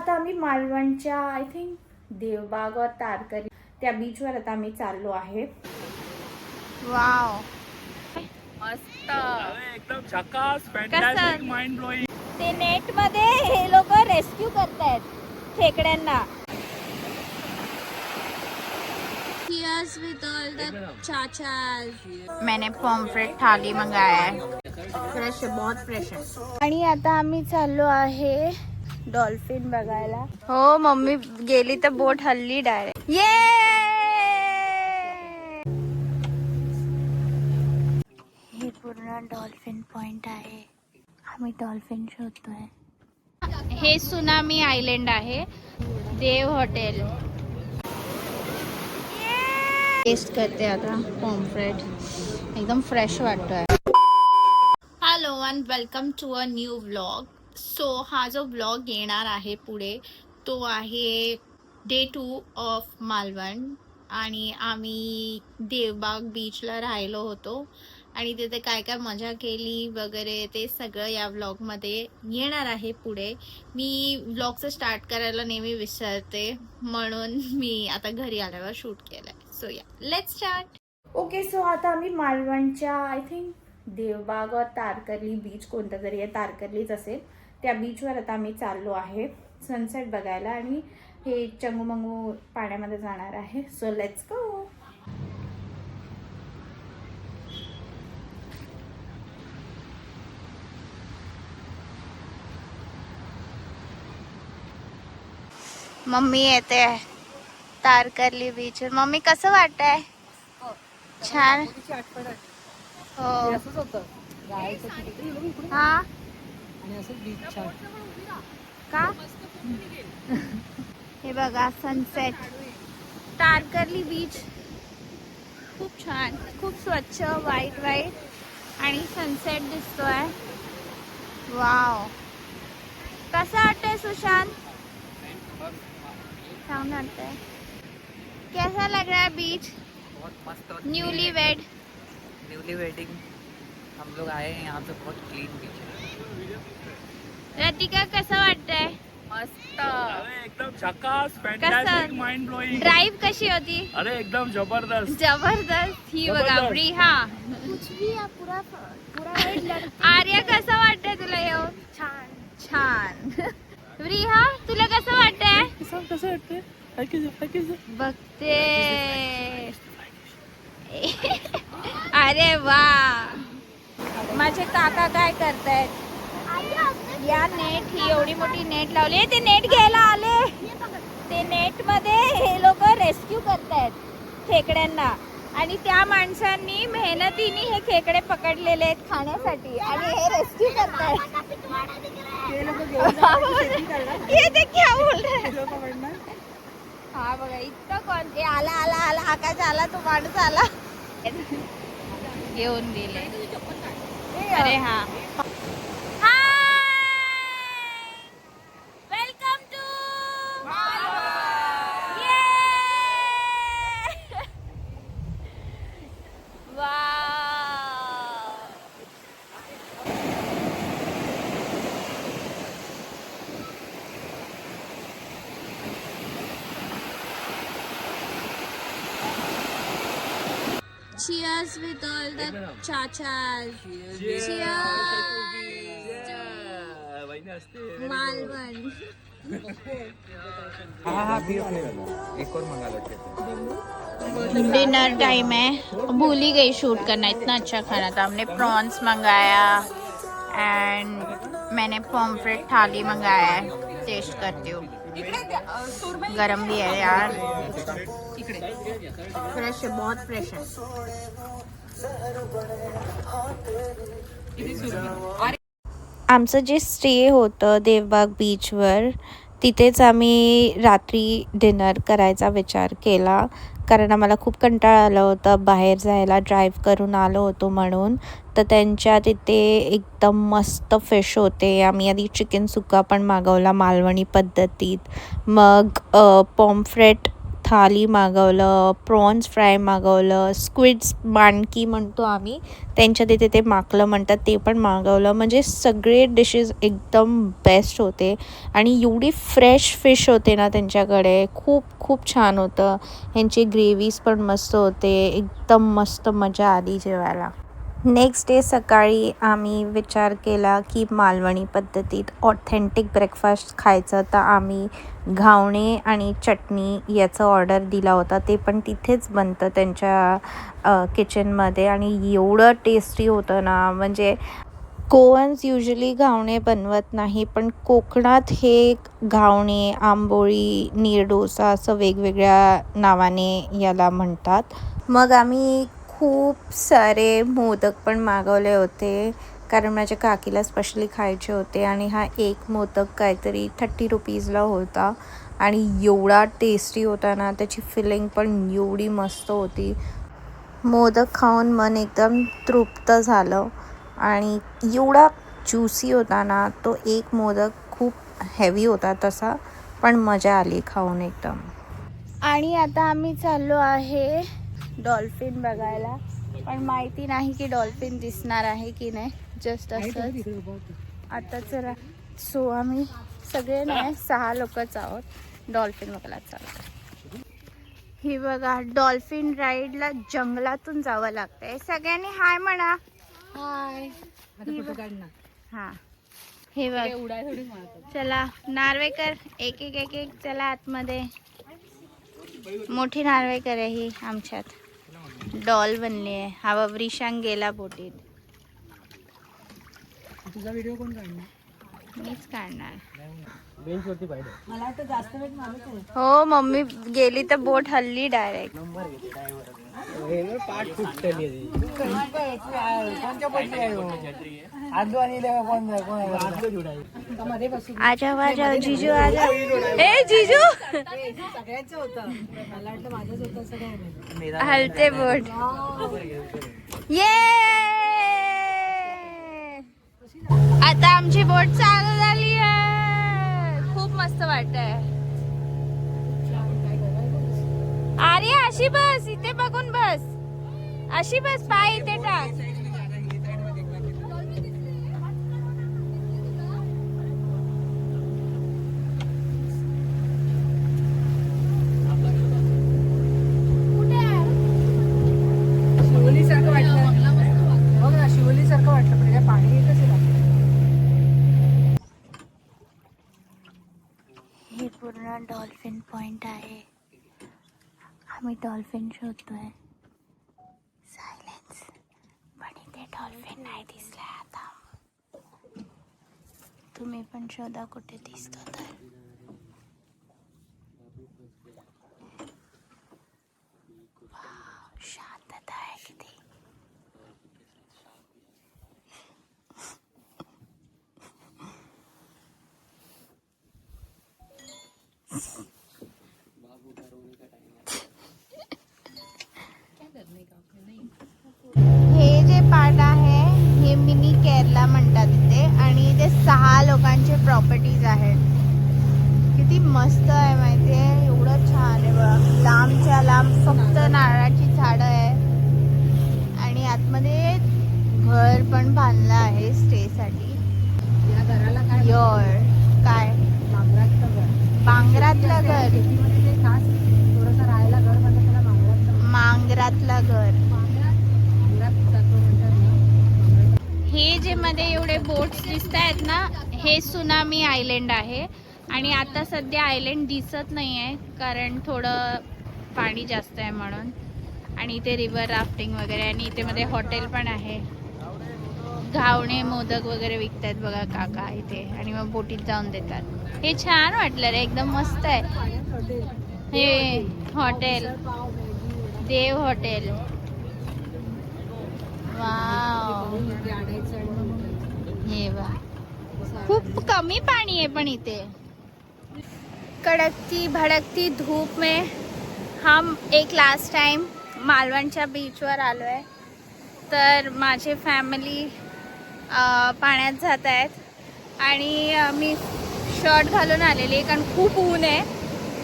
आता आम्ही मालवणच्या आय थिंक देवबाग और तारकर्ली त्या बीचवर आता आम्ही चाललो आहे. वाव मस्त एकदम झकास फॅन्टास्टिक माइंड ब्लोइंग. ते नेट मध्ये हे लोक रेस्क्यू करतायत खेकड्यांना. Cheers with all the चाचास. मैंने पॉम्फ्रेट थाली मंगाया है. फ्रेश है, बहुत फ्रेश है. आणि आता आम्ही चाललो आहे डॉल्फिन बघायला. हो मम्मी गेली तर बोट हल्ली डायरेक्ट. ये हे पूर्ण डॉल्फिन पॉइंट आहे. आम्ही डॉल्फिन शोधतोय. हे सुनामी आयलंड आहे. देव हॉटेल. टेस्ट करते आता पॉम्फ्रेट. एकदम फ्रेश वाटतोय. Hello and welcome to a new vlog. So हा जो व्लॉग येणार आहे पुढे तो आहे डे 2 ऑफ मालवण. आणि आम्ही देवबाग बीचला राहिलो होतो आणि तिथे काय काय मजा केली वगैरे ते सगळं या व्लॉगमध्ये येणार आहे पुढे. मी व्लॉगचं स्टार्ट करायला नेहमी विसरते म्हणून मी आता घरी आल्यावर शूट केलंय. सो या लेट्स स्टार्ट. ओके सो आता आम्ही मालवणच्या आय थिंक देवबाग और तारकर्ली बीच कोणता तरी आहे, तारकर्लीच असेल, त्या बीचवर आता आम्ही चाललो आहे सनसेट बघायला. आणि हे चंगूमंगू पाण्यामध्ये जाणार आहे. So let's go. मम्मी येते तारकर्ली बीच. मम्मी कसं वाटतंय? छान. हो हा का हे बघा सनसेट. तारकर्ली बीच खूप छान, खूप स्वच्छ, व्हाईट व्हाईट आणि सनसेट दिसतोय. वाव कसं वाटतंय सुशांत? छान वाटतंय. कैसा लग रहा है बीच? बहुत मस्त. न्यूली वेडिंग हम लोग आए हैं यहाँ पे. बहुत क्लीन बीच है. रतिका कसं वाटतंय? मस्त. एकदम झकास फॅन्टास्टिक माइंड ब्लोइंग. ड्राईव्ह कशी होती? अरे एकदम जबरदस्त. जबरदस्त. ही बघा प्रिहा. आर्या कसं वाटतंय तुला येऊन? छान. प्रिहा तुला कसं वाटतंय? कसं वाटतंय? बघते. अरे वा माझे काका काय करतायत? या नेट, ही एवढी मोठी नेट लावली. ते नेट घ्यायला आले. ते नेट मध्ये हे लोक रेस्क्यू करतायत खेकड्यांना. आणि त्या माणसांनी मेहनतीने हे खेकडे पकडलेले आहेत खाण्यासाठी आणि हे रेस्क्यू करतायत. ये ते क्या बोल रहे? हा बघा इतकं कोण आला आला आला आकाश आला, तो माणूस आला घेऊन गेले. अरे हा welcome to Cheers with all the chachas. Cheers. Malvan. एक और मंगा लेते. डिनर टाइम है. भूल ही गई शूट करना. इतना अच्छा खाना था. हमने प्रॉन्स मंगाया एंड मैंने पॉम्फ्रेट थाली मंगाया है. टेस्ट करती हूँ. गरम भी है यार. फ्रेश है, बहुत फ्रेश है. आमचं जे स्टे होतं देवबाग बीचवर तिथेच आम्ही रात्री डिनर करायचा विचार केला. कारण आम्हाला खूप कंटाळा आला होता बाहेर जायला. ड्राईव्ह करून आलो होतो म्हणून. तर त्यांच्या तिथे एकदम मस्त फिश होते. आम्ही आधी चिकन सुक्का पण मागवला मालवणी पद्धतीत. मग पॉम्फ्रेट थाली मागवलं, प्रॉन्स फ्राय मागवलं, स्क्विड्स माणकी म्हणतो आम्ही, त्यांच्या तिथे ते माकलं म्हणतात, ते पण मागवलं. म्हणजे सगळे डिशेस एकदम बेस्ट होते आणि एवढी फ्रेश फिश होते ना त्यांच्याकडे, खूप खूप छान होतं. ह्यांची ग्रेव्हीज पण मस्त होते, एकदम मस्त मजा आली जेवायला. नेक्स्ट डे सकाळी आम्ही विचार केला की मालवणी पद्धतीत ऑथेंटिक ब्रेकफास्ट खायचं, तर आम्ही घावणे आणि चटणी याचं ऑर्डर दिला होता. ते पण तिथेच बनतं त्यांच्या किचनमध्ये आणि एवढं टेस्टी होतं ना. म्हणजे गोवन्स युजली घावणे बनवत नाही, पण कोकणात हे घावणे, आंबोळी, नीर डोसा असं वेगवेगळ्या नावाने याला म्हणतात. मग आम्ही खूप सारे मोदक पण मागवले होते, कारण माझ्या काकीला स्पेशली खायचे होते. आणि हा एक मोदक काहीतरी 30 रुपीजला होता आणि एवढा टेस्टी होता ना, त्याची फिलिंग पण एवढी मस्त होती. मोदक खाऊन मन एकदम तृप्त झालं आणि एवढा ज्युसी होता ना तो एक मोदक. खूप हेवी होता तसा, पण मजा आली खाऊन एकदम. आणि आता आम्ही चाललो आहे डॉल्फिन बघायला, पण माहिती नाही की डॉल्फिन दिसणार आहे की नाही. जस्ट असंच आता चला. सो आम्ही सगळे नाही 6 लोकच आहोत डॉल्फिन बघायला चालतो. ही बघा, डॉल्फिन राईडला जंगलातून जावं लागतंय. सगळ्यांनी हाय म्हणा. हाय. हा, हे बघ. चला नार्वेकर, एक एक एक एक चला आतमध्ये. मोठी नार्वेकर आहे ही आमच्यात. डॉल बनली आहे. हा बघ, रिशांग गेला बोटीत. तुझा व्हिडिओ कोण काढणार? मीच काढणार. मला वाटतं जास्त वेळ मारत आहे. हो, मम्मी गेली तर बोट हल्ली डायरेक्ट. आजा वाजा जीजू आजा. ए जीजू, सगळ्यांचं होतं. मला वाटलं माझंच होतं सगळं. हलते बोट. ये, आता आमची बोट चालू झाली आहे. खूप मस्त वाटतंय. अरे अशी बस, इथे बघून बस. अशी बस, पाय इथे टाक. शिवलीसारखं वाटलं. बघ ना, शिवलीसारखं वाटलं, पण काय पाणी येतच आहे. हे पूर्ण डॉल्फिन पॉइंट आहे. आम्ही डॉल्फिन शोधतोय. सायलेन्स. पण इथे डॉल्फिन नाही दिसलाय. आता तुम्ही पण शोधा कुठे दिसतो तर. वाव, शांतता आहे किती. हे जे पार्ट आहे हे मिनी केरला म्हणतात इथे, आणि इथे 6 लोकांचे प्रॉपर्टीज आहेत. किती मस्त आहे माहिती आहे. एवढं छान आहे बघा. लांबच्या लांब फक्त नारळाची झाडं आहे आणि आतमध्ये घर पण बांधलं आहे स्टे साठी. या घराला काय योर काय मांगरातलं घर. बांगरातलं घर. शेतीमध्ये ते खास थोडंसं राहायला घर म्हणजे त्याला मांगरातलं घर. मांगरात जातो म्हणतात ना. हे जे मध्ये एवढे बोट्स दिसत आहेत ना, हे सुनामी आयलंड आहे. आणि आता सध्या आयलंड दिसत नाही आहे, कारण थोडं पाणी जास्त आहे म्हणून. आणि इथे रिव्हर राफ्टिंग वगैरे, आणि इथे मध्ये हॉटेल पण आहे. घावणे, मोदक वगैरे विकतात बघा काका इथे, आणि मग बोटीत जाऊन देतात. हे छान वाटलं रे, एकदम मस्त आहे. हे हॉटेल देव हॉटेल. वाव, हे बघ, खूप कमी पाणी आहे पण इथे. कड़कती भड़कती धूप में हम एक लास्ट टाइम मालवणच्या बीचवर आलो आहे. तर माझे फॅमिली पाण्यात जात आहेत आणि मी शर्ट घालून आलेली आहे, कारण खूप ऊन आहे.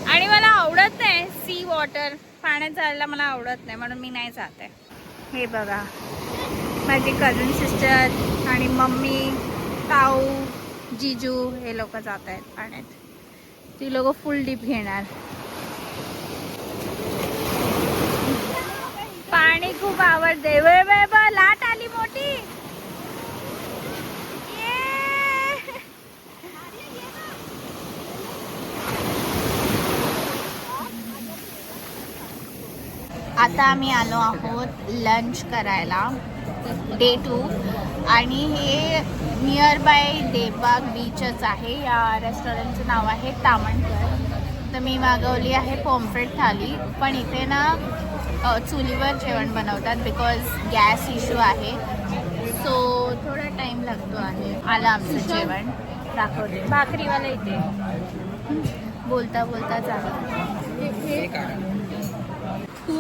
आणि मला आवडत नाही सी वॉटर, पाण्यात जायला मला आवडत नाही म्हणून मी नाही जात आहे. हे बघा माझी कझन सिस्टर आणि मम्मी, ताऊ, जिजू हे लोक जात आहेत पाण्यात. ती लोक फुल डीप घेणार. पाणी खूप आवडते. वे वे ब लाट आली मोठी. आता आम्ही आलो आहोत लंच करायला डे 2 आणि हे नियर बाय देवबाग बीचच आहे. या रेस्टॉरंटचं नाव आहे तामणकर. तर मी मागवली आहे पॉम्फ्रेट थाली, पण इथे ना चुलीवर जेवण बनवतात बिकॉज गॅस इश्यू आहे, सो थोडा टाईम लागतो आहे. आलं आमचं जेवण. दाखवते भाकरीवाला इथे बोलता बोलता चालू.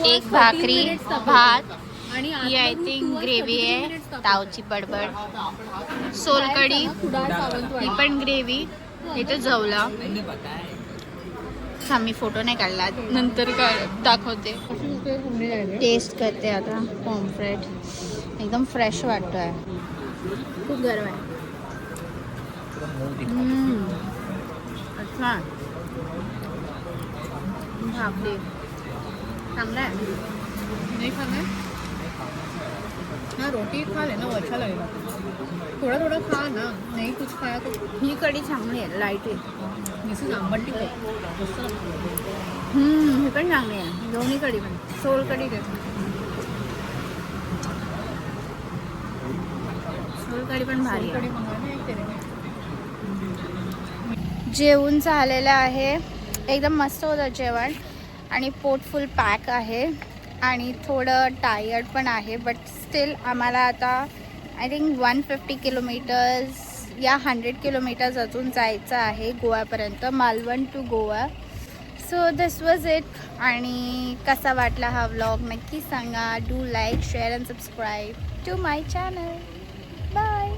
एक भाकरी, भात आणि आय थिंक ग्रेव्ही आहे, तावची बडबड, सोलकढी, ही पण ग्रेव्ही. इथे जवला. आम्ही फोटो नाही काढला, नंतर दाखवते. टेस्ट करते आता पॉम्फ्रेट. एकदम फ्रेश वाटतोय. खूप गरम आहे. अच्छा भाकरी चांगला है. नहीं खाना है हाँ, रोटी खा लेना, वो अच्छा लगेगा. थोड़ा थोड़ा खा ना, नहीं कुछ खाया तो. ही कढी चांगली आहे, लाईट आहे. मिसेस आंबटी हे पण चांगली आहे. दोन्ही कढी पण. सोल कढी घे. सोल कढी पण भारी आहे. जेवून झालेलं आहे. एकदम मस्त होतं जेवण आणि पोट फुल पॅक आहे आणि थोडं टायर्ड पण आहे. बट स्टील आम्हाला आता आय थिंक 150 किलोमीटर्स या 100 किलोमीटर्स अजून जायचं आहे गोव्यापर्यंत, Malvan to Goa. So this was it. आणि कसा वाटला हा व्लॉग नक्की सांगा. Do like, share and subscribe to my channel. Bye.